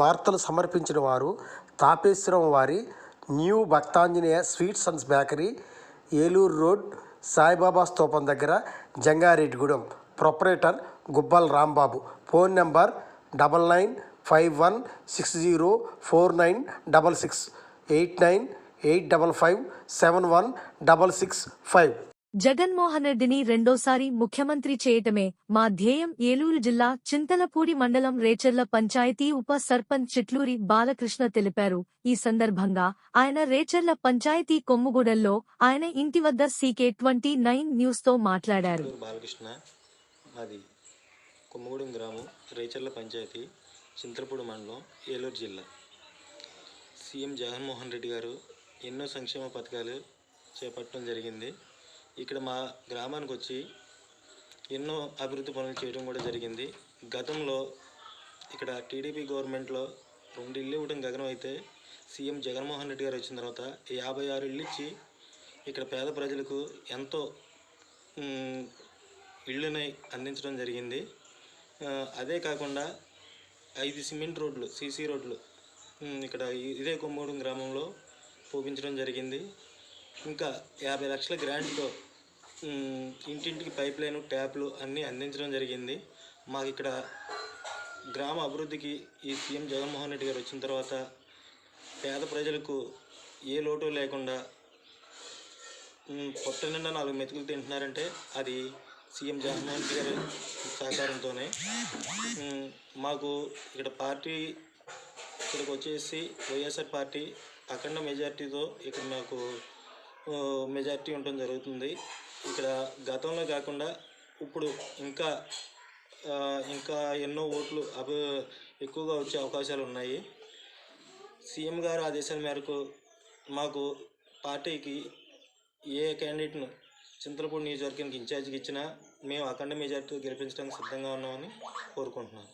వార్తలు సమర్పించిన వారు తాపేశ్వరం వారి new Bhaktanjaneya sweets and bakery, Eluru road, Saibaba స్తూపం దగ్గర, Jangareddygudem. Proprietor Gubbal Rambabu. Phone number 9951604966 8985571665. Jaganmohan రెడ్డిని రెండోసారి ముఖ్యమంత్రి చేయటమే మా ధ్యేయం. ఏలూరు జిల్లా చింతలపూడి మండలం రేచర్ల పంచాయతీ ఉప సర్పంచ్ చిట్లూరి బాలకృష్ణ తెలిపారు. ఈ సందర్భంగా ఆయన రేచర్ల పంచాయతీ కొమ్ముగూడెంలో ఆయన ఇంటి వద్ద CK29 న్యూస్ తో మాట్లాడారు. బాలకృష్ణ, మాది కొమ్ముగూడెం గ్రామం, రేచర్ల పంచాయతీ, చింతలపూడి మండలం, ఏలూరు జిల్లా. సీఎం జగన్మోహన్ రెడ్డి గారు ఎన్నో సంక్షేమ పథకాలు చేపట్టడం జరిగింది. ఇక్కడ మా గ్రామానికి వచ్చి ఎన్నో అభివృద్ధి పనులు చేయడం కూడా జరిగింది. గతంలో ఇక్కడ టీడీపీ గవర్నమెంట్లో 2 ఇళ్ళు ఇవ్వడం గగనం అయితే, సీఎం జగన్మోహన్ రెడ్డి గారు వచ్చిన తర్వాత 56 ఇళ్ళు ఇచ్చి ఇక్కడ పేద ప్రజలకు ఎంతో ఇళ్ళని అందించడం జరిగింది. అదే కాకుండా 5 సిమెంట్ రోడ్లు, సీసీ రోడ్లు ఇక్కడ ఇదే కొమ్మగూడెం గ్రామంలో పోపించడం జరిగింది. ఇంకా 50 లక్షల గ్రాంట్తో ఇంటింటికి పైప్ లైన్, ట్యాప్లు అన్నీ అందించడం జరిగింది. మాకు ఇక్కడ గ్రామ అభివృద్ధికి ఈ సీఎం జగన్మోహన్ రెడ్డి గారు వచ్చిన తర్వాత పేద ప్రజలకు ఏ లోటు లేకుండా పొట్ట నిండా 4 మెతుకులు తింటున్నారంటే అది సీఎం జగన్మోహన్ రెడ్డి గారి సహకారంతోనే. మాకు ఇక్కడ పార్టీ ఇక్కడికి వచ్చేసి వైఎస్ఆర్ పార్టీ అఖండ మెజార్టీతో ఇక్కడ మాకు మెజార్టీ ఉండటం జరుగుతుంది. ఇక్కడ గతంలో కాకుండా ఇప్పుడు ఇంకా ఎన్నో ఓట్లు ఎక్కువగా వచ్చే అవకాశాలు ఉన్నాయి. సీఎం గారు ఆదేశాల మేరకు మాకు పార్టీకి ఏ క్యాండిడేట్ను చింతలపూడి నియోజకవర్గానికి ఇన్ఛార్జికి ఇచ్చినా మేము అఖండ మెజార్టీతో గెలిపించడానికి సిద్ధంగా ఉన్నామని కోరుకుంటున్నాను.